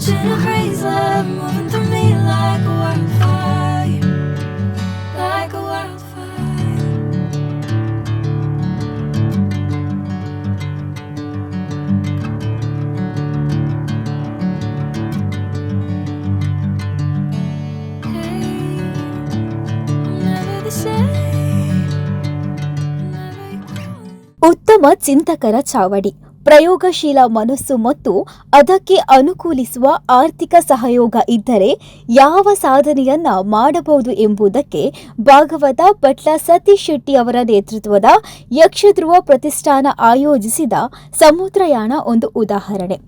catching a crazy love moving through me like a wildfire, like a wildfire. Hey, I'm never the same. ಉತ್ತಮ ಚಿಂತಕರ ಚಾವಡಿ, ಪ್ರಯೋಗಶೀಲ ಮನಸ್ಸು ಮತ್ತು ಅದಕ್ಕೆ ಅನುಕೂಲಿಸುವ ಆರ್ಥಿಕ ಸಹಯೋಗ ಇದ್ದರೆ ಯಾವ ಸಾಧನೆಯನ್ನ ಮಾಡಬಹುದು ಎಂಬುದಕ್ಕೆ ಭಾಗವತ ಭಟ್ಲ ಸತೀಶ್ ಶೆಟ್ಟಿ ಅವರ ನೇತೃತ್ವದ ಯಕ್ಷಧ್ರುವ ಪ್ರತಿಷ್ಠಾನ ಆಯೋಜಿಸಿದ ಸಮುದ್ರಯಾನ ಒಂದು ಉದಾಹರಣೆ.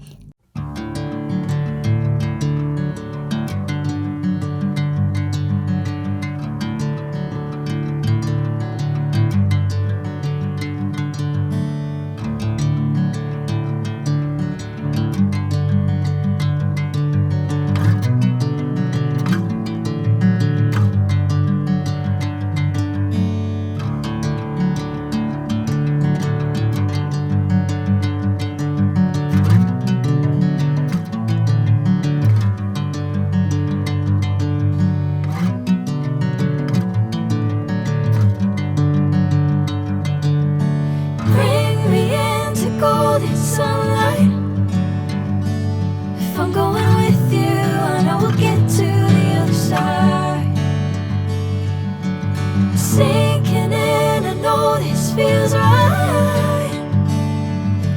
Sinking in, I know this feels right.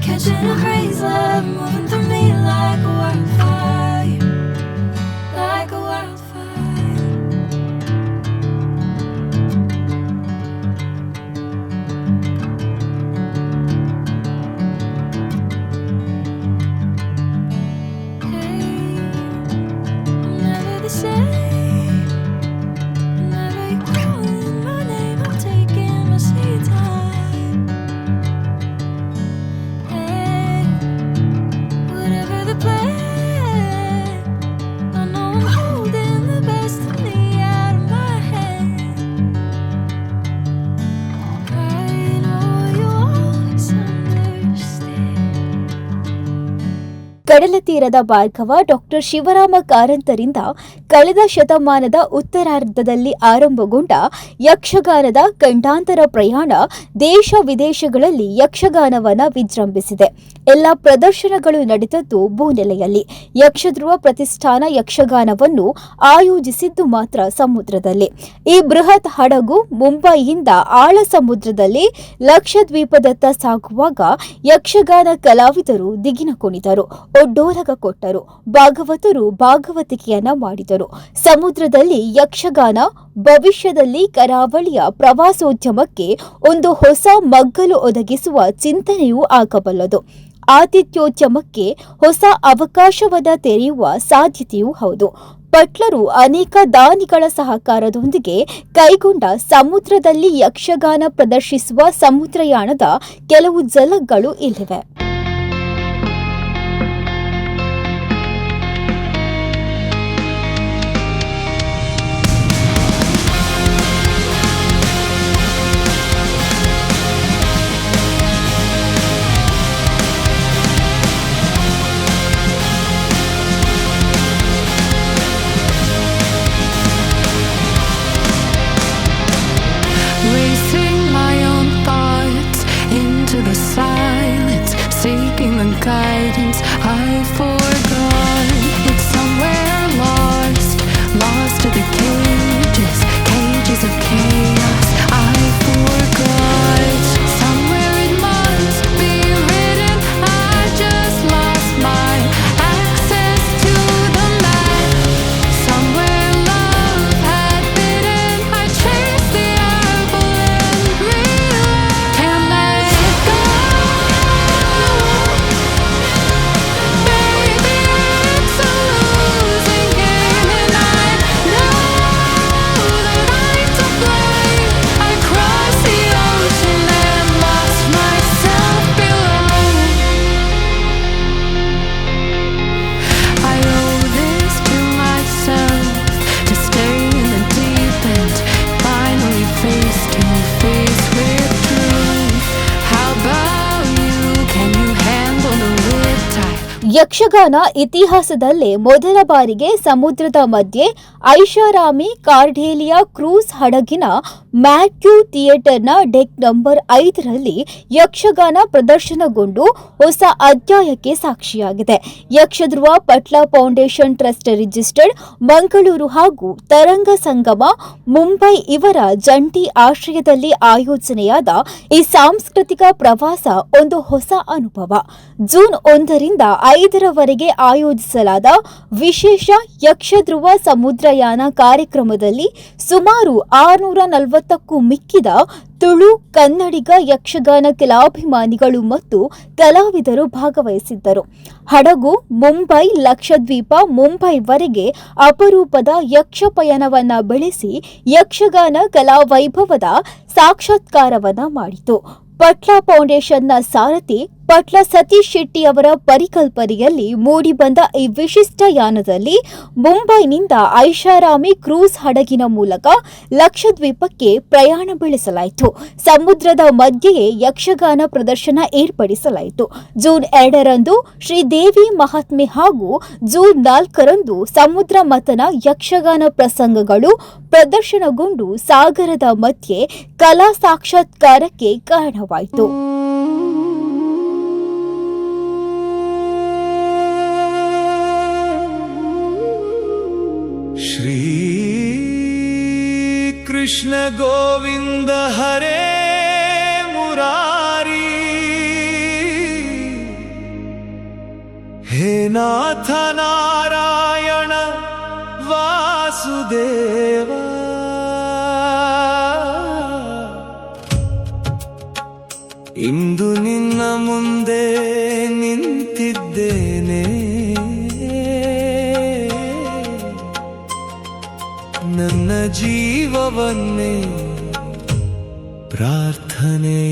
Catching a crazy love moving through me like a wildfire, like a wildfire. Hey, I'm never the same. ಕಡಲ ತೀರದ ಭಾರ್ಗವ ಡಾಕ್ಟರ್ ಶಿವರಾಮ ಕಾರಂತರಿಂದ ಕಳೆದ ಶತಮಾನದ ಉತ್ತರಾರ್ಧದಲ್ಲಿ ಆರಂಭಗೊಂಡ ಯಕ್ಷಗಾನದ ಖಂಡಾಂತರ ಪ್ರಯಾಣ ದೇಶ ವಿದೇಶಗಳಲ್ಲಿ ಯಕ್ಷಗಾನವನ್ನು ವಿಜೃಂಭಿಸಿದೆ. ಎಲ್ಲ ಪ್ರದರ್ಶನಗಳು ನಡೆದದ್ದು ಭೂನೆಲೆಯಲ್ಲಿ. ಯಕ್ಷಧ್ರುವ ಪ್ರತಿಷ್ಠಾನ ಯಕ್ಷಗಾನವನ್ನು ಆಯೋಜಿಸಿದ್ದು ಮಾತ್ರ ಸಮುದ್ರದಲ್ಲಿ. ಈ ಬೃಹತ್ ಹಡಗು ಮುಂಬಯಿಯಿಂದ ಆಳ ಸಮುದ್ರದಲ್ಲಿ ಲಕ್ಷದ್ವೀಪದತ್ತ ಸಾಗುವಾಗ ಯಕ್ಷಗಾನ ಕಲಾವಿದರು ದಿಗಿನ ಕುಣಿದರು, ಒಡ್ಡೋಲಗ ಕೊಟ್ಟರು, ಭಾಗವತರು ಭಾಗವತಿಕೆಯನ್ನ ಮಾಡಿದರು. ಸಮುದ್ರದಲ್ಲಿ ಯಕ್ಷಗಾನ ಭವಿಷ್ಯದಲ್ಲಿ ಕರಾವಳಿಯ ಪ್ರವಾಸೋದ್ಯಮಕ್ಕೆ ಒಂದು ಹೊಸ ಮಗ್ಗಲು ಒದಗಿಸುವ ಚಿಂತನೆಯೂ ಆಗಬಲ್ಲದು. ಆತಿಥ್ಯೋದ್ಯಮಕ್ಕೆ ಹೊಸ ಅವಕಾಶವನ್ನ ತೆರೆಯುವ ಸಾಧ್ಯತೆಯೂ ಹೌದು. ಭಟ್ಲರು ಅನೇಕ ದಾನಿಗಳ ಸಹಕಾರದೊಂದಿಗೆ ಕೈಗೊಂಡ ಸಮುದ್ರದಲ್ಲಿ ಯಕ್ಷಗಾನ ಪ್ರದರ್ಶಿಸುವ ಸಮುದ್ರಯಾನದ ಕೆಲವು ಝಲಕ್ಗಳು ಇಲ್ಲಿವೆ. Racing my own thoughts into the silence, seeking the guidance I forgot. It's somewhere lost, lost to the cages, cages of chaos I forgot. Somewhere it must be written, I just lost my access to the map. Somewhere love had bitten, I chased the apple and realized can't let it go. Yakshagana ಇತಿಹಾಸದಲ್ಲೇ ಮೊದಲ ಬಾರಿಗೆ ಸಮುದ್ರದ ಮಧ್ಯೆ ಐಷಾರಾಮಿ ಕಾರ್ಡೆಲಿಯಾ cruise ಹಡಗಿನ ಮ್ಯಾಕ್ಯೂ ಥಿಯೇಟರ್ನ deck number 5ರಲ್ಲಿ Yakshagana ಪ್ರದರ್ಶನಗೊಂಡು ಹೊಸ ಅಧ್ಯಾಯಕ್ಕೆ ಸಾಕ್ಷಿಯಾಗಿದೆ. ಯಕ್ಷಧ್ರುವ ಪಟ್ಲ foundation trust registered Mangaluru ಹಾಗೂ ತರಂಗ ಸಂಗಮ ಮುಂಬೈ ಇವರ ಜಂಟಿ ಆಶ್ರಯದಲ್ಲಿ ಆಯೋಜನೆಯಾದ ಈ ಸಾಂಸ್ಕೃತಿಕ ಪ್ರವಾಸ ಒಂದು ಹೊಸ ಅನುಭವ. ಜೂನ್ 1ರಿಂದ 5ರವರೆಗೆ ಆಯೋಜಿಸಲಾದ ವಿಶೇಷ ಯಕ್ಷಧ್ರುವ ಸಮುದ್ರಯಾನ ಕಾರ್ಯಕ್ರಮದಲ್ಲಿ ಸುಮಾರು 640ಕ್ಕೂ ಮಿಕ್ಕಿದ ತುಳು, ಕನ್ನಡಿಗ ಯಕ್ಷಗಾನ ಕಲಾಭಿಮಾನಿಗಳು ಮತ್ತು ಕಲಾವಿದರು ಭಾಗವಹಿಸಿದ್ದರು. ಹಡಗು ಮುಂಬೈ, ಲಕ್ಷದ್ವೀಪ, ಮುಂಬೈವರೆಗೆ ಅಪರೂಪದ ಯಕ್ಷ ಪಯಣವನ್ನ ಬೆಳೆಸಿ ಯಕ್ಷಗಾನ ಕಲಾವೈಭವದ ಸಾಕ್ಷಾತ್ಕಾರವನ್ನ ಮಾಡಿತು. ಪಟ್ಲ ಫೌಂಡೇಶನ್ನ ಸಾರಥಿ ಪಟ್ಲ ಸತೀಶ್ ಶೆಟ್ಟಿ ಅವರ ಪರಿಕಲ್ಪನೆಯಲ್ಲಿ ಮೂಡಿಬಂದ ಈ ವಿಶಿಷ್ಟ ಯಾನದಲ್ಲಿ ಮುಂಬೈನಿಂದ ಐಷಾರಾಮಿ ಕ್ರೂಸ್ ಹಡಗಿನ ಮೂಲಕ ಲಕ್ಷದ್ವೀಪಕ್ಕೆ ಪ್ರಯಾಣ ಬೆಳೆಸಲಾಯಿತು. ಸಮುದ್ರದ ಮಧ್ಯೆಯೇ ಯಕ್ಷಗಾನ ಪ್ರದರ್ಶನ ಏರ್ಪಡಿಸಲಾಯಿತು. ಜೂನ್ 2ರಂದು ಶ್ರೀದೇವಿ ಮಹಾತ್ಮೆ ಹಾಗೂ ಜೂನ್ 4ರಂದು ಸಮುದ್ರ ಮಥನ ಯಕ್ಷಗಾನ ಪ್ರಸಂಗಗಳು ಪ್ರದರ್ಶನಗೊಂಡು ಸಾಗರದ ಮಧ್ಯೆ ಕಲಾ ಸಾಕ್ಷಾತ್ಕಾರಕ್ಕೆ ಕಾರಣವಾಯಿತು. श्री कृष्ण गोविंद हरे मुरारी, हे नाथ नारायण वासुदेव, इंदु निन्न मुंदे निंतिद्देने, ನನ್ನ ಜೀವವನ್ನೇ ಪ್ರಾರ್ಥನೆಯಾಗಿಸು.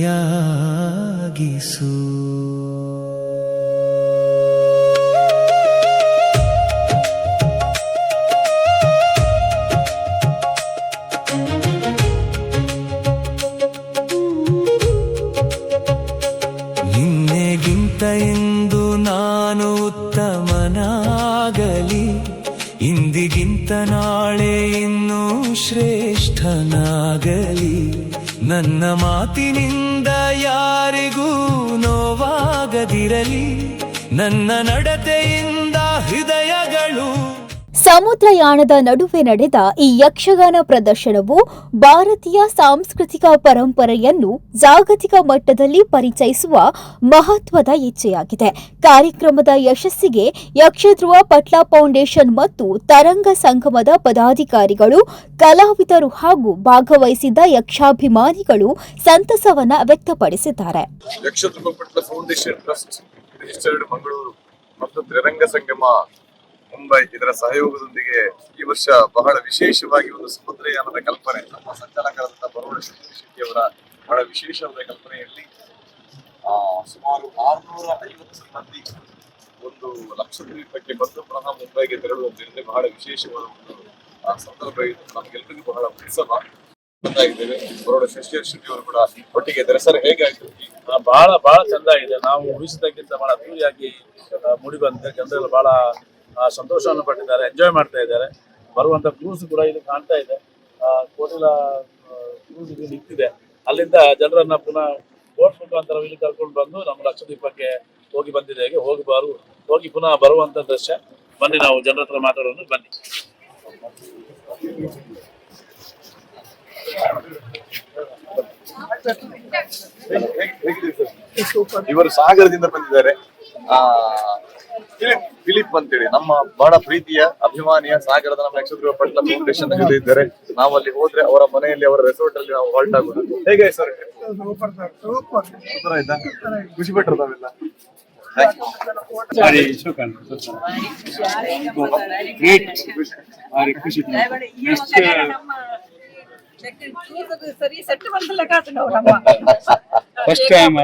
ನಿನ್ನೆಗಿಂತ ಇಂದು ನಾನು ಉತ್ತಮನಾಗಲಿ, ಇಂದಿಗಿಂತ ನಾಳೆ ಇನ್ನೂ ಶ್ರೇಷ್ಠನಾಗಲಿ, ನನ್ನ ಮಾತಿನಿಂದ ಯಾರಿಗೂ ನೋವಾಗದಿರಲಿ, ನನ್ನ ನಡತೆಯಿಂದ ಹೃದಯಗಳು. ಸಮುದ್ರಯಾನದ ನಡುವೆ ನಡೆದ ಈ ಯಕ್ಷಗಾನ ಪ್ರದರ್ಶನವು ಭಾರತೀಯ ಸಾಂಸ್ಕೃತಿಕ ಪರಂಪರೆಯನ್ನು ಜಾಗತಿಕ ಮಟ್ಟದಲ್ಲಿ ಪರಿಚಯಿಸುವ ಮಹತ್ವದ ಹೆಜ್ಜೆಯಾಗಿದೆ. ಕಾರ್ಯಕ್ರಮದ ಯಶಸ್ಸಿಗೆ ಯಕ್ಷಧ್ರುವ ಪಟ್ಲ ಫೌಂಡೇಶನ್ ಮತ್ತು ತರಂಗ ಸಂಗಮದ ಪದಾಧಿಕಾರಿಗಳು, ಕಲಾವಿದರು ಹಾಗೂ ಭಾಗವಹಿಸಿದ್ದ ಯಕ್ಷಾಭಿಮಾನಿಗಳು ಸಂತಸವನ್ನ ವ್ಯಕ್ತಪಡಿಸಿದ್ದಾರೆ. ಯಕ್ಷಧ್ರುವ ಪಟ್ಲ ಫೌಂಡೇಶನ್ ಟ್ರಸ್ಟ್ ರಿಜಿಸ್ಟರ್ಡ್ ಮಂಗಳೂರು ಮತ್ತು ತರಂಗ ಸಂಗಮ ಮುಂಬೈ ಇದರ ಸಹಯೋಗದೊಂದಿಗೆ ಈ ವರ್ಷ ಬಹಳ ವಿಶೇಷವಾಗಿ ಒಂದು ಸಮುದ್ರಯಾನದ ಕಲ್ಪನೆ, ನಮ್ಮ ಸಂಚಾಲಕರಾದಂತಹ ಬರೋಡ ಶೆಟ್ಟಿ ಅವರ ಬಹಳ ವಿಶೇಷವಾದ ಕಲ್ಪನೆಯಲ್ಲಿ ಸುಮಾರು 650 ಮಂದಿ ಒಂದು ಲಕ್ಷದ್ವೀಪಕ್ಕೆ ಬಂದು ಪುನಃ ಮುಂಬೈಗೆ ತೆರಳುವಂತಿರುತ್ತೆ. ಬಹಳ ವಿಶೇಷವಾದ ಒಂದು ಸಂದರ್ಭ ಇದು. ನಮಗೆಲ್ಲರಿಗೂ ಬಹಳ ಉತ್ಸವ ಬಂದಾಗಿದ್ದೇವೆ. ಬರೋಡ ಶೆಟ್ಟಿ ಅವರು ಕೂಡ ಒಟ್ಟಿಗೆ ಇದ್ದಾರೆ. ಸರ್, ಹೇಗಾಯ್ತು? ಬಹಳ ಚಂದ ಆಗಿದೆ. ನಾವು ಊಹಿಸಿದ್ದಕ್ಕಿಂತ ಬಹಳ ಅದ್ದೂರಿಯಾಗಿ ಮೂಡಿ ಬಂದಿದೆ. ಜನರೆಲ್ಲ ಬಹಳ ಸಂತೋಷವನ್ನು ಪಟ್ಟಿದ್ದಾರೆ, ಎಂಜಾಯ್ ಮಾಡ್ತಾ ಇದ್ದಾರೆ. ಬರುವಂತ ಕ್ರೂಸ್ ಕೂಡ ಇಲ್ಲಿ ಕಾಣ್ತಾ ಇದೆ. ಕೋಟಿಲ ಕ್ರೂಸ್ ಇಲ್ಲಿ ನಿಂತಿದೆ. ಅಲ್ಲಿಂದ ಜನರನ್ನ ಪುನಃ ಬೋಟ್ ಮುಖಾಂತರ ಇಲ್ಲಿ ಕರ್ಕೊಂಡು ಬಂದು ನಮ್ಮ ಲಕ್ಷದ್ವೀಪಕ್ಕೆ ಹೋಗಿ ಬಂದಿದೆ. ಹೋಗಿ ಪುನಃ ಬರುವಂತ ದೃಶ್ಯ. ಬನ್ನಿ, ನಾವು ಜನರ ಹತ್ರ ಮಾತಾಡೋಣ. ಬನ್ನಿ. ಇವರು ಸಾಗರದಿಂದ ಬಂದಿದ್ದಾರೆ. ಫಿಲಿಪ್ ಅಂತೇಳಿ ನಮ್ಮ ಬಹಳ ಪ್ರೀತಿಯ ಅಭಿಮಾನಿಯ ಸಾಗರದ ನಮ್ಮ ಯಕ್ಷಧ್ರುವ ಪಟ್ಲ ಫೌಂಡೇಶನ್ ಜೊತೆ ಇದ್ದಾರೆ. ನಾವು ಅಲ್ಲಿ ಹೋದ್ರೆ ಅವರ ಮನೆಯಲ್ಲಿ, ಅವರ ರೆಸಾರ್ಟ್ ಅಲ್ಲಿ ನಾವು ಹಾಲ್ಟ್ ಆಗೋದು. ಹೇಗೆ ಸರ್? ಸೂಪರ್ ಆಯ್ತಾ? ಖುಷಿ ಪಟ್ಟರು ತಾವೆಲ್ಲ? ಫಸ್ಟ್ ಟೈಮ್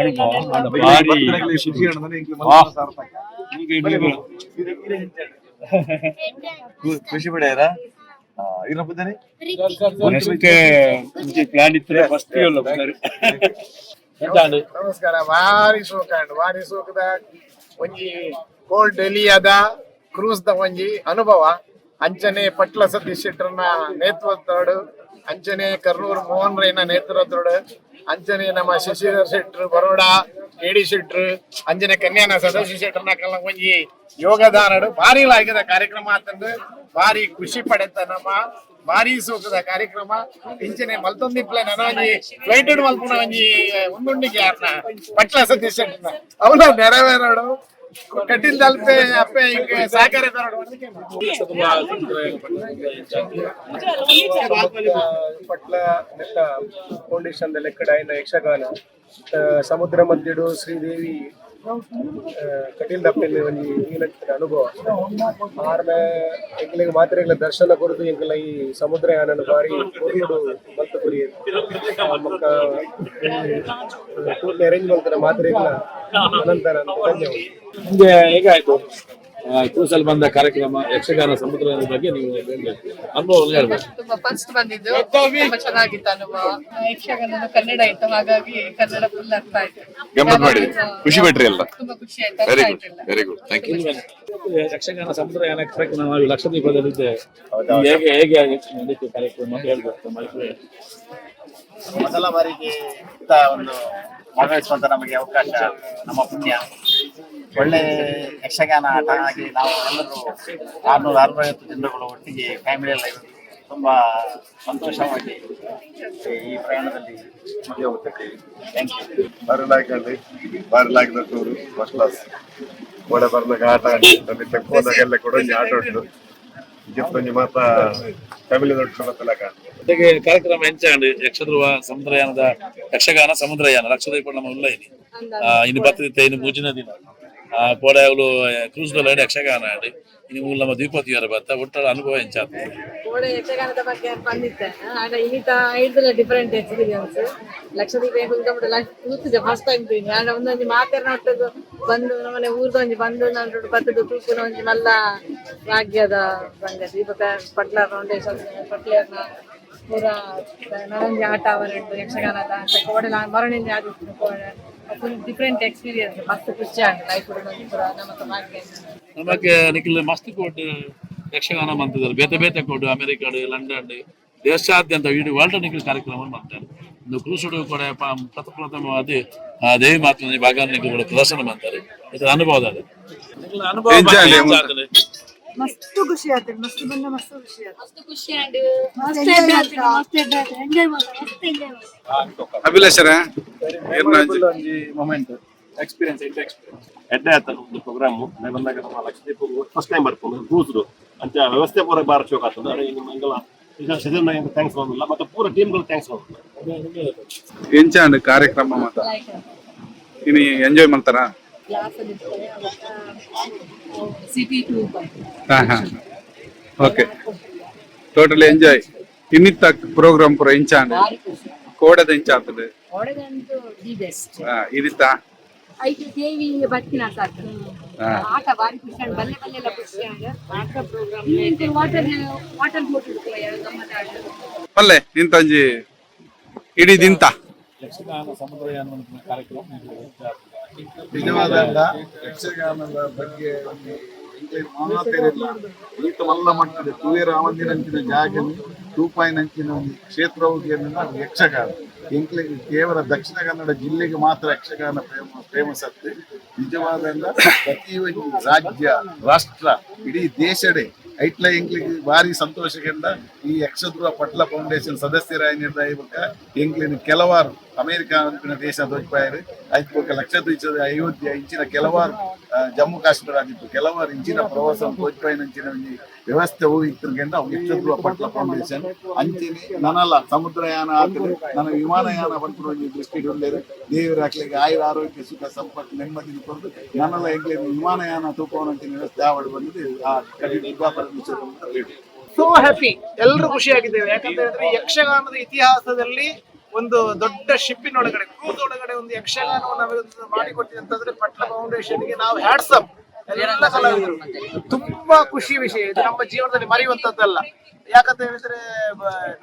ಖುಷಿ ಪಡ್ಯಾರ ಇರಬಹುದನೆ ಪ್ಲಾನ್ ಇತ್ತು ಫಸ್ಟ್ ನಮಸ್ಕಾರ. ಭಾರಿ ಸೋಕಂಡು ಭಾರಿ ಸೋಕದ ಒಂಜಿ ಕೋಲ್ಡ್ ಡೆಲಿಯಾದ ಕ್ರೂಸ್ ದ ಒಂಜಿ ಅನುಭವ ಅಂಚನೆ ಪಟ್ಲ ಸತೀಶ್ ಶೆಟ್ಟರ್ನ ನೇತೃತ್ವದೋಡು ಅಂಚನೆ ಕರ್ನೂರು ಮೋಹನ್ ರೈನ ನೇತೃತ್ವದೋಡು ಅಂಚನೆ ನಮ್ಮ ಶಶಿಧರ್ ಶೆಟ್ರು ಬರೋಡ ಕೆಡಿ ಶೆಟ್ರು ಅಂಜನೆ ಕನ್ಯಾನ ಸದಸ್ಯ ಶೆಟ್ಟರ್ನ ಕಲ್ಲ ಒಂಜಿ ಯೋಗದಾನಡು ಭಾರಿ ಲಾಯ್ಕದ ಕಾರ್ಯಕ್ರಮ ಅಂತಂದು ಭಾರಿ ಖುಷಿ ಪಡೆತ ನಮ್ಮ ಭಾರಿ ಸೂಕದ ಕಾರ್ಯಕ್ರಮ ಇಂಚನೆ ಮಲ್ತೊಂದಿಪ್ಲೆ ನನಂಜಿ ಫ್ಲೈಟೆಡ್ ಮಲ್ಪುನ ಒಂಜಿ ಒಂದುಂಡಿಗೆ ಯಾರ್ನ ಪಟ್ಲ ಸತೀಶ್ ಶೆಟ್ಟರ್ನ ಅವನ ನೆರವೇರೋಡು ಕಠಿಣ ತಲುಪೆ ಅಪ್ಪೆ ಹಿಂಗೆ ಸಹಕಾರ ಪಟ್ಲ ನೆಟ್ಟ ಫೌಂಡೇಶನ್ ಲೆಕ್ಕಡ ಆಯ್ನ ಯಕ್ಷಗಾನ ಸಮುದ್ರ ಮಧ್ಯಡು ಶ್ರೀದೇವಿ ಕಟೀಲ್ ದಪ್ಪೆಲ್ಲಿ ಒಂಜಿ ನೀಲತ್ತಿನ ಅನುಭವ ಆರ್ನ ಎಂಕ್ಲೆಗ್ ಮಾತ್ರೆಗಳ ದರ್ಶನ ಕೊರದು ಎಂಕ್ಲ ಈ ಸಮುದ್ರಯಾನನ ಬಾರಿ ಕೊರ್ಲುಡು ಮಲ್ತು ಕುರಿಯದು ಮಕ್ಕ ಟೂರ್ನ ಅರೇಂಜ್ ಮಾಡ್ತಾರೆ ಮಾತ್ರೆಗಳ ಅನಂತರ ಧನ್ಯವಾದ. ನಿಮ್ಗೆ ಹೇಗಾಯ್ತು ಕ್ರೂಸಲ್ಲಿ ಬಂದ ಕಾರ್ಯಕ್ರಮ ಯಕ್ಷಗಾನ ಸಮುದ್ರದ ಬಗ್ಗೆ ನೀವು ಹೇಳ್ಬೇಕು, ಅನುಭವ ಹೇಳ್ಬೇಕು. ತುಂಬಾ ಫಸ್ಟ್ ಬಂದಿದ್ದು ತುಂಬಾ ಚೆನ್ನಾಗಿತ್ತು ಅನುಭವ. ಯಕ್ಷಗಾನ ಕನ್ನಡ ಇತ್ತು, ಹಾಗಾಗಿ ಕನ್ನಡ ಫುಲ್ ಅರ್ಥ ಆಯ್ತು. ಗಮ್ಮತ್ ಮಾಡಿದ್ರಿ, ಖುಷಿ ಪಟ್ರಿ ಅಲ್ಲ? ತುಂಬಾ ಖುಷಿ ಆಯ್ತು. Very good, very good, thank you. Yakshagana ಸಮುದ್ರಯಾನ ಕಾರ್ಯಕ್ರಮ ನಾವು ಲಕ್ಷದ್ವೀಪದಲ್ಲಿದ್ದೆ, ಹೇಗೆ ಹೇಗೆ ನಡೀತು ಕಾರ್ಯಕ್ರಮ ಅಂತ ಹೇಳ್ಬೇಕು. ಮೊದಲ ಬಾರಿಗೆ ಇಂಥ ಒಂದು ಭಾಗವಹಿಸುವಂತ ನಮಗೆ ಅವಕಾಶ ನಮ್ಮ ಪುಣ್ಯ. ಒಳ್ಳೆ ಯಕ್ಷಗಾನ ಆಟ ಆಗಿ ನಾವು ಎಲ್ಲರೂ 650 ಜನರುಗಳು ಒಟ್ಟಿಗೆ ಫ್ಯಾಮಿಲಿ ಎಲ್ಲ ಇರೋದು ತುಂಬಾ ಸಂತೋಷವಾಗಿ ಈ ಪ್ರಯಾಣದಲ್ಲಿ ಮುಂದೆ ಹೋಗುತ್ತಿದ್ದೇವೆ. Thank you. ಬರಲಾಗಲಿ ಬರಲಾಗದ ಟೂರು ಫಸ್ಟ್ ಕ್ಲಾಸ್ ಒಳ್ಳೆ ಬರ್ಲಾಗ ಆಟ ಆಡಿ ಅಲ್ಲಿ ತಕ್ಕೋದಾಗೆಲ್ಲ ಕೂಡ ಒಂದು ಆಟ ಉಂಟು ಜಿಪ್ಪೊಂಜಿ ಮಾತ ಫ್ಯಾಮಿಲಿ ದೊಡ್ಡ ಜೊತೆಗೆ ಕಾರ್ಯಕ್ರಮ ಎಂಚಾಂಡ್ ಯಕ್ಷಧ್ರುವ ಸಮುದ್ರಯಾನದ ಯಕ್ಷಗಾನ ಸಮುದ್ರಯಾನ ಲಕ್ಷದ್ವೀಪ ನಮ್ಮ ಉಳ್ಳೈನಿ ಇನ್ನು ಬತ್ತದಿತ್ತೆ ಇನ್ನು ಮೂಜಿನ ದಿನ ಕೋಡೆಗಳು ಕ್ರೂಸ್ ದೊಡ್ಡ ಯಕ್ಷಗಾನ ಆಡಿ ಇನ್ನು ಮೂಲ ನಮ್ಮ ದ್ವೀಪತಿಯರ ಬತ್ತ ಒಟ್ಟಾರೆ ಅನುಭವ ಎಂಚಾಗ್ತದೆ. ಕೋಡೆ ಯಕ್ಷಗಾನದ ಬಗ್ಗೆ ಬಂದಿದ್ದೆ ಆಗ ಇನ್ನಿತ ಐದಲ್ಲ ಡಿಫರೆಂಟ್ ಎಕ್ಸ್ಪೀರಿಯನ್ಸ್. ಲಕ್ಷದೀಪ ಕೂತಿದ್ದೆ ಫಸ್ಟ್ ಟೈಮ್ ಆಗ ಒಂದೊಂದು ಮಾತಾಡ್ನೊಟ್ಟದು ಬಂದು ನಮ್ಮನೆ ಊರ್ದೊಂಜಿ ಬಂದು ನಾನು ಬತ್ತದು ತೂಪುನ ಒಂಜಿ ಮಲ್ಲ ಭಾಗ್ಯದ ಸಂಗತಿ ಪಟ್ಲ ಫೌಂಡೇಶನ್ ಪಟ್ಲೇರ್ನ ಪೂರ ನನಂಜಿ ಆಟ ಅವರದ್ದು ಯಕ್ಷಗಾನದ ಅಂತ ಕೋಡೆ ಮರಣಿಂದ ಆದಿತ್ತು ಕೋಡೆ ಫುಲ್ ಡಿಫರೆಂಟ್ ಎಕ್ಸ್ಪೀರಿಯನ್ಸ್. ಮಸ್ತ್ ಖುಷಿ ಆಗಿದೆ ಲೈಫ್ ಪೂರ ನಮ್ಮ ಭಾಗ್ಯ. ನಮಗೆ ನಿಖಿಲ್ ಮಸ್ತ್ ಕೋಟ್ ಯಕ್ಷಗಾನ ಮಾಡ್ತಿದ್ದಾರೆ, ಬೇತೆ ಬೇತೆ ಕೋಟ್ ಅಮೆರಿಕಾಡು ಲಂಡನ್ ದೇಶಾದ್ಯಂತ ಇಡೀ ವರ್ಲ್ಡ್ ನಿಖಿಲ್ ಕಾರ್ಯಕ್ರಮ ಮಾಡ್ತಾರೆ. ಒಂದು ಕ್ರೂಸುಡು ಕೂಡ ಪ್ರಥಮವಾದಿ ದೇವಿ ಮಾತೃ ಭಾಗ ನಿಖಿಲ್ ಪ್ರದರ್ಶನ ಮಾಡ್ತಾರೆ. ಇದರ ಅನುಭವ ಅನುಭವ ಮಸ್ತ್ ಖುಷಿ ಆಗ್ತದೆ. ಮಸ್ತ್ ಬಂದ ಮಸ್ತ್ ಖುಷಿ ಆಗ್ತದೆ. ಮಸ್ತ್ ಖುಷಿ ಅಭಿಲಾಷರ ಮೊಮೆಂಟ್ ಎಕ್ಸ್ಪೀರಿಯನ್ಸ್ ಎಡ್ಡೆ ಆತನ ಒಂದು ಪ್ರೋಗ್ರಾಮ್ ಬಂದಾಗ ನಮ್ಮ ಲಕ್ಷದೀಪ ಫಸ್ಟ್ ಟೈಮ್ ಬರ್ಕೊಂಡು ಕೂಸರು ಅಂತ ವ್ಯವಸ್ಥೆ ಪೂರ ಬಾರ ಶೋಕ ಆಗ್ತದೆ. ಅದೇ ನಿಮ್ಗೆಲ್ಲ ಥ್ಯಾಂಕ್ಸ್ ಬಂದಿಲ್ಲ ಮತ್ತೆ ಪೂರ ಟೀಮ್ಗಳು ಥ್ಯಾಂಕ್ಸ್ ಬಂದಿಲ್ಲ. ಎಂಚಾಂಡ್ ಕಾರ್ಯಕ್ರಮ ಮಾತ ಇನ್ನು ಎಂಜಾಯ್ ಮಾಡ್ತಾರ. Okay, totally enjoy. ಇನ್ನಿತ್ತ ಪ್ರೋಗ್ರಾಮ್ ಪೂರ ಎಂಚಾಂಡ್ ಕೋಡದ ಎಂಚಾಗ್ತದೆ ಇದಿತ್ತ ಐದು ದೇವಿ ಬರ್ತೀನಿ ಆಟ ಬಾರಿ ಖುಷಿ ಆಗ ಬಲ್ಲೆ ಬಲ್ಲೆ ಎಲ್ಲ ಖುಷಿ ಆಗ ಆಟ ಪ್ರೋಗ್ರಾಮ್ ವಾಟರ್ ಬೋಟ್ ಅಲ್ಲೇ ನಿಂತಂಜಿ ಇಡೀ ದಿಂತ ಯಕ್ಷಗಾನ ಸಮುದ್ರಯಾನ ಕಾರ್ಯಕ್ರಮ ನಿಜವಾದ ಯಕ್ಷಗಾನದ ಬಗ್ಗೆ ಮಾತೇನಿಲ್ಲ. ಈತ ಮಲ್ಲ ಮಟ್ಟದ ತೂಯರ ಅವಧಿನಂಚಿನ ಜಾಗದಲ್ಲಿ ರೂಪಾಯಿನಂಚಿನ ಒಂದು ಕ್ಷೇತ್ರ ಯಕ್ಷಗಾನ ಎಂಕ್ಲಿಗೆ ಕೇವಲ ದಕ್ಷಿಣ ಕನ್ನಡ ಜಿಲ್ಲೆಗೆ ಮಾತ್ರ ಯಕ್ಷಗಾನ ಫೇಮಸ್ ಆಗ್ತದೆ. ನಿಜವಾದ ಪ್ರತಿಯೊಂದು ರಾಜ್ಯ ರಾಷ್ಟ್ರ ಇಡೀ ದೇಶಡೆ ಐಟ್ಲ ಎಂಕ್ಲಿಗೆ ಭಾರಿ ಸಂತೋಷದಿಂದ ಈ ಯಕ್ಷಧ್ರುವ ಪಟ್ಲ ಫೌಂಡೇಶನ್ ಸದಸ್ಯರಾಗಿ ನಿರ್ಣಯಿಕ ಎಂಕ್ಲಿನ ಕೆಲವಾರು ಅಮೆರಿಕ ದೇಶ ದೊಡ್ಡಪಾಯರು ಆಯ್ತು ಲಕ್ಷದ್ವೀಪದ ಅಯೋಧ್ಯೆ ಇಂಚಿನ ಕೆಲವಾರು ಜಮ್ಮು ಕಾಶ್ಮೀರ ಆಗಿತ್ತು ಕೆಲವಾರು ಇಂಚಿನ ಪ್ರವಾಸ ದೊಡ್ಡಪಾಯಿನಂಚಿನ ವ್ಯವಸ್ಥೆ ಹೋಗಿತ್ತರ್ಗೆಂಡ ಯಕ್ಷಧ್ರುವ ಪಟ್ಲ ಫೌಂಡೇಶನ್ ಅಂಚಿನ ನನಲ್ಲ ಸಮುದ್ರಯಾನ ಆಗ್ತದೆ ನನ್ನ ವಿಮಾನಯಾನ ಬಂತು ದೃಷ್ಟಿಗೆ ಒಳ್ಳೆಯದು ದೇವರ ಹಾಕ್ಲಿಕ್ಕೆ ಆಯುರ ಆರೋಗ್ಯ ಸುಖ ಸಂಪರ್ಕ ನೆಮ್ಮದಿ ಕೊಂಡು ನನ್ನೆಲ್ಲ ಎಂಕ್ಲಿ ವಿಮಾನಯಾನ ತೂಕವನಂಚಿನ ವ್ಯವಸ್ಥೆ ಆವಡು ಬಂದಿದೆ ಆ ಸೋ ಹ್ಯಾಪಿ, ಎಲ್ಲರೂ ಖುಷಿಯಾಗಿದ್ದೇವೆ. ಯಾಕಂತ ಹೇಳಿದ್ರೆ ಯಕ್ಷಗಾನದ ಇತಿಹಾಸದಲ್ಲಿ ಒಂದು ದೊಡ್ಡ ಶಿಪ್ಪಿನೊಳಗಡೆ ಕ್ರೂಸ್ ಒಳಗಡೆ ಒಂದು ಯಕ್ಷಗಾನವನ್ನು ಮಾಡಿಕೊಟ್ಟಿದೆ ಅಂತಂದ್ರೆ ಪಟ್ಲ ಫೌಂಡೇಶನ್ಗೆ ನಾವು ಹ್ಯಾಟ್ಸಪ್. ಎಲ್ಲ ಕಲಾವಿದರು ತುಂಬಾ ಖುಷಿ ವಿಷಯ ಇದು, ನಮ್ಮ ಜೀವನದಲ್ಲಿ ಮರೆಯುವಂತದ್ದಲ್ಲ. ಯಾಕಂತ ಹೇಳಿದ್ರೆ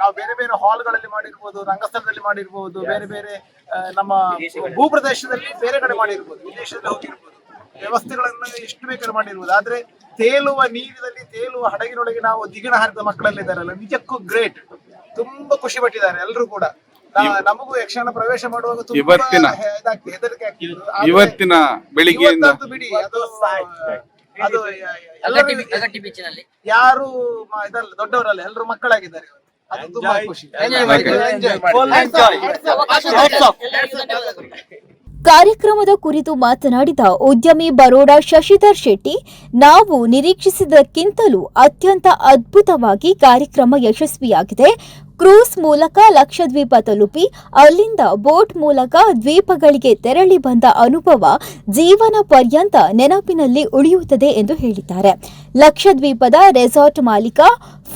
ನಾವು ಬೇರೆ ಬೇರೆ ಹಾಲ್ಗಳಲ್ಲಿ ಮಾಡಿರ್ಬೋದು, ರಂಗಸ್ಥಳದಲ್ಲಿ ಮಾಡಿರ್ಬೋದು, ಬೇರೆ ಬೇರೆ ನಮ್ಮ ಭೂಪ್ರದೇಶದಲ್ಲಿ ಬೇರೆ ಕಡೆ ಮಾಡಿರ್ಬೋದು, ವಿದೇಶದಲ್ಲಿ ಹೋಗಿರ್ಬೋದು. ವ್ಯವಸ್ಥೆಗಳನ್ನ ಎಷ್ಟು ಬೇಕಾದ್ರೂ ಮಾಡಿರ್ಬೋದು, ಆದ್ರೆ ತೇಲುವ ನೀರಿನಲ್ಲಿ ತೇಲುವ ಹಡಗಿನೊಳಗೆ ನಾವು ದಿಗಣ ಹಾರಿದ ಮಕ್ಕಳೆಲ್ಲಿದ್ದಾರಲ್ಲ ನಿಜಕ್ಕೂ ಗ್ರೇಟ್. ತುಂಬಾ ಖುಷಿ ಪಟ್ಟಿದ್ದಾರೆ ಎಲ್ಲರೂ ಕೂಡ. ನಮಗೂ ಯಕ್ಷಗಾನ ಪ್ರವೇಶ ಮಾಡುವಾಗ ತುಂಬಾ ಹೆದರಿಕೆ ಆಗ್ತಿತ್ತು. ಇವತ್ತಿನ ಬೆಳಿಗ್ಗೆಯಿಂದ ಇವತ್ತಂತೂ ಬಿಡಿ, ಅದು ಯಾರು ಇದಲ್ಲ, ದೊಡ್ಡವರಲ್ಲ, ಎಲ್ಲರೂ ಮಕ್ಕಳಾಗಿದ್ದಾರೆ. ಅದು ತುಂಬಾ ಖುಷಿ. ಕಾರ್ಯಕ್ರಮದ ಕುರಿತು ಮಾತನಾಡಿದ ಉದ್ಯಮಿ ಬರೋಡ ಶಶಿಧರ್ ಶೆಟ್ಟಿ, ನಾವು ನಿರೀಕ್ಷಿಸಿದ್ದಕ್ಕಿಂತಲೂ ಅತ್ಯಂತ ಅದ್ಭುತವಾಗಿ ಕಾರ್ಯಕ್ರಮ ಯಶಸ್ವಿಯಾಗಿದೆ. ಕ್ರೂಸ್ ಮೂಲಕ ಲಕ್ಷದ್ವೀಪ ತಲುಪಿ ಅಲ್ಲಿಂದ ಬೋಟ್ ಮೂಲಕ ದ್ವೀಪಗಳಿಗೆ ತೆರಳಿ ಬಂದ ಅನುಭವ ಜೀವನ ಪರ್ಯಂತ ನೆನಪಿನಲ್ಲಿ ಉಳಿಯುತ್ತದೆ ಎಂದು ಹೇಳಿದ್ದಾರೆ. ಲಕ್ಷದ್ವೀಪದ ರೆಸಾರ್ಟ್ ಮಾಲೀಕ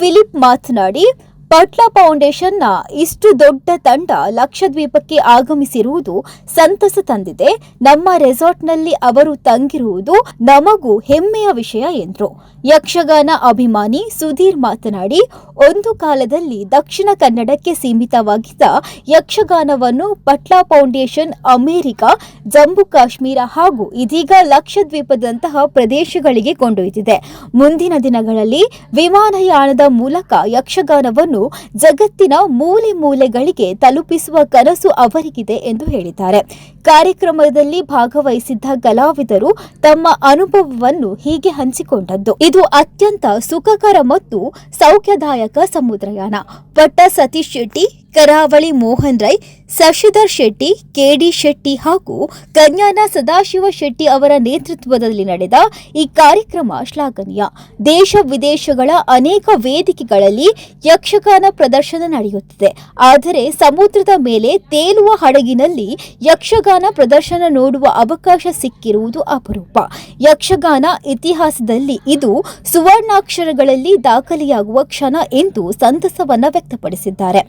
ಫಿಲಿಪ್ ಮಾತನಾಡಿ, ಪಟ್ಲ ಫೌಂಡೇಶನ್ನ ಇಷ್ಟು ದೊಡ್ಡ ತಂಡ ಲಕ್ಷದ್ವೀಪಕ್ಕೆ ಆಗಮಿಸಿರುವುದು ಸಂತಸ ತಂದಿದೆ. ನಮ್ಮ ರೆಸಾರ್ಟ್ನಲ್ಲಿ ಅವರು ತಂಗಿರುವುದು ನಮಗೂ ಹೆಮ್ಮೆಯ ವಿಷಯ ಎಂದರು. ಯಕ್ಷಗಾನ ಅಭಿಮಾನಿ ಸುಧೀರ್ ಮಾತನಾಡಿ, ಒಂದು ಕಾಲದಲ್ಲಿ ದಕ್ಷಿಣ ಕನ್ನಡಕ್ಕೆ ಸೀಮಿತವಾಗಿದ್ದ ಯಕ್ಷಗಾನವನ್ನು ಪಟ್ಲ ಫೌಂಡೇಶನ್ ಅಮೆರಿಕ, ಜಮ್ಮು ಕಾಶ್ಮೀರ ಹಾಗೂ ಇದೀಗ ಲಕ್ಷದ್ವೀಪದಂತಹ ಪ್ರದೇಶಗಳಿಗೆ ಕೊಂಡೊಯ್ದಿದೆ. ಮುಂದಿನ ದಿನಗಳಲ್ಲಿ ವಿಮಾನಯಾನದ ಮೂಲಕ ಯಕ್ಷಗಾನವನ್ನು ಜಗತ್ತಿನ ಮೂಲೆ ಮೂಲೆಗಳಿಗೆ ತಲುಪಿಸುವ ಕನಸು ಅವರಿಗಿದೆ ಎಂದು ಹೇಳಿದ್ದಾರೆ. ಕಾರ್ಯಕ್ರಮದಲ್ಲಿ ಭಾಗವಹಿಸಿದ್ದ ಕಲಾವಿದರು ತಮ್ಮ ಅನುಭವವನ್ನು ಹೀಗೆ ಹಂಚಿಕೊಂಡದ್ದು, ಇದು ಅತ್ಯಂತ ಸುಖಕರ ಮತ್ತು ಸೌಖ್ಯದಾಯಕ ಸಮುದ್ರಯಾನ. ಪಟ್ಟ ಸತೀಶ್ ಶೆಟ್ಟಿ, ಕರಾವಳಿ ಮೋಹನ್ ರೈ, ಶಶಿಧರ್ ಶೆಟ್ಟಿ, ಕೆಡಿ ಶೆಟ್ಟಿ ಹಾಗೂ ಕನ್ಯಾನ ಸದಾಶಿವ ಶೆಟ್ಟಿ ಅವರ ನೇತೃತ್ವದಲ್ಲಿ ನಡೆದ ಈ ಕಾರ್ಯಕ್ರಮ ಶ್ಲಾಘನೀಯ. ದೇಶ ವಿದೇಶಗಳ ಅನೇಕ ವೇದಿಕೆಗಳಲ್ಲಿ ಯಕ್ಷಗಾನ ಪ್ರದರ್ಶನ ನಡೆಯುತ್ತಿದೆ, ಆದರೆ ಸಮುದ್ರದ ಮೇಲೆ ತೇಲುವ ಹಡಗಿನಲ್ಲಿ ಯಕ್ಷಗಾನ ಪ್ರದರ್ಶನ ನೋಡುವ ಅವಕಾಶ ಸಿಕ್ಕಿರುವುದು ಅಪರೂಪ. ಯಕ್ಷಗಾನ ಇತಿಹಾಸದಲ್ಲಿ ಇದು ಸುವರ್ಣಾಕ್ಷರಗಳಲ್ಲಿ ದಾಖಲೆಯಾಗುವ ಕ್ಷಣ ಎಂದು ಸಂತಸವನ್ನ ವ್ಯಕ್ತಪಡಿಸಿದ್ದಾರೆ.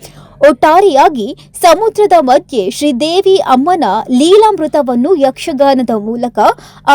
ಒಟ್ಟಾರೆಯಾಗಿ ಸಮುದ್ರದ ಮಧ್ಯೆ ಶ್ರೀದೇವಿ ಅಮ್ಮನ ಲೀಲಾಮೃತವನ್ನು ಯಕ್ಷಗಾನದ ಮೂಲಕ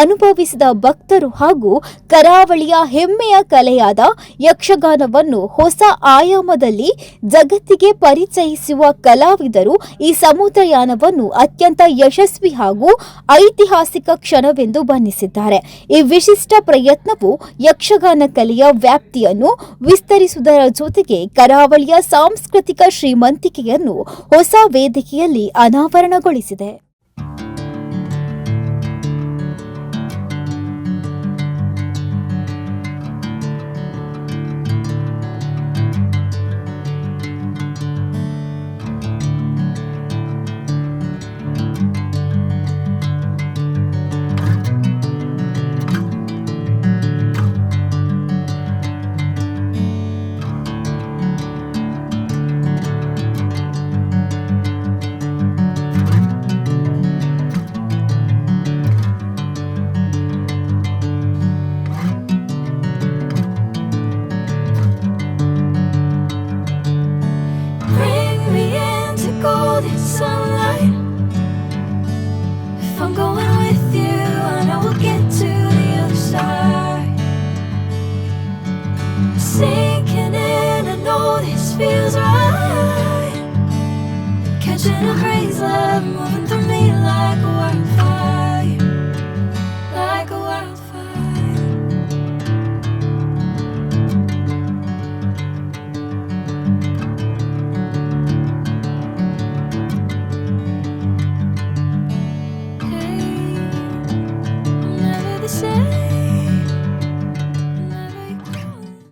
ಅನುಭವಿಸಿದ ಭಕ್ತರು ಹಾಗೂ ಕರಾವಳಿಯ ಹೆಮ್ಮೆಯ ಕಲೆಯಾದ ಯಕ್ಷಗಾನವನ್ನು ಹೊಸ ಆಯಾಮದಲ್ಲಿ ಜಗತ್ತಿಗೆ ಪರಿಚಯಿಸುವ ಕಲಾವಿದರು ಈ ಸಮುದ್ರಯಾನವನ್ನು ಅತ್ಯಂತ ಯಶಸ್ವಿ ಹಾಗೂ ಐತಿಹಾಸಿಕ ಕ್ಷಣವೆಂದು ಬಣ್ಣಿಸಿದ್ದಾರೆ. ಈ ವಿಶಿಷ್ಟ ಪ್ರಯತ್ನವು ಯಕ್ಷಗಾನ ಕಲೆಯ ವ್ಯಾಪ್ತಿಯನ್ನು ವಿಸ್ತರಿಸುವುದರ ಜೊತೆಗೆ ಕರಾವಳಿಯ ಸಾಂಸ್ಕೃತಿಕ ಶ್ರೀಮಂತಿಕೆಯನ್ನು ಹೊಸ ವೇದಿಕೆಯಲ್ಲಿ ಅನಾವರಣಗೊಳಿಸಿದೆ. Bring me into golden sunlight. If I'm going with you, I know we'll get to the other side. Sinking in, I know this feels right. Catching a breeze, love moving through me like a wildfire.